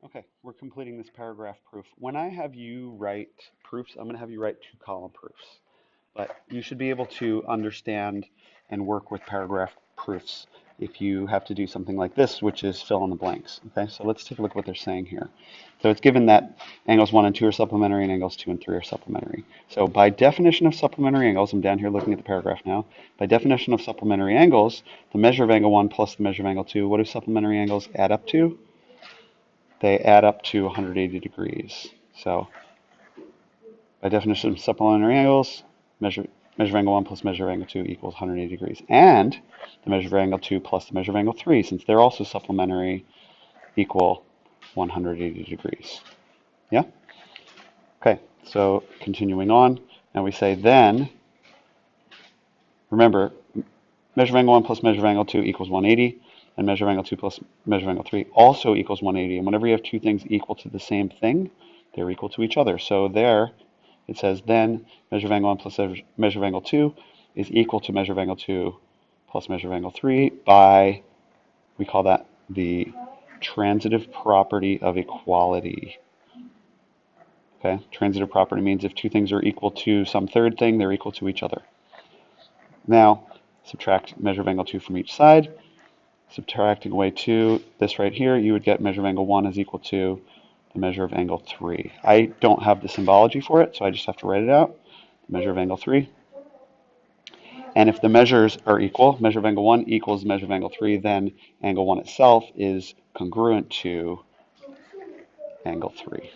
Okay, we're completing this paragraph proof. When I have you write proofs, I'm going to have you write two-column proofs. But you should be able to understand and work with paragraph proofs if you have to do something like this, which is fill in the blanks. Okay, so let's take a look at what they're saying here. So it's given that angles 1 and 2 are supplementary and angles 2 and 3 are supplementary. So by definition of supplementary angles, I'm down here looking at the paragraph now. By definition of supplementary angles, the measure of angle 1 plus the measure of angle 2, what do supplementary angles add up to? They add up to 180 degrees. So by definition of supplementary angles, measure of angle 1 plus measure of angle 2 equals 180 degrees. And the measure of angle 2 plus the measure of angle 3, since they're also supplementary, equal 180 degrees. Yeah? Okay, so continuing on, and we say then, remember, measure of angle 1 plus measure of angle 2 equals 180, and measure of angle 2 plus measure of angle 3 also equals 180. And whenever you have two things equal to the same thing, they're equal to each other. So there, it says then measure of angle 1 plus measure of angle 2 is equal to measure of angle 2 plus measure of angle 3 by, we call that the transitive property of equality. Okay, transitive property means if two things are equal to some third thing, they're equal to each other. Now, subtract measure of angle 2 from each side. Subtracting away 2, this right here, you would get measure of angle 1 is equal to the measure of angle 3. I don't have the symbology for it, so I just have to write it out. The measure of angle 3. And if the measures are equal, measure of angle 1 equals the measure of angle 3, then angle 1 itself is congruent to angle 3.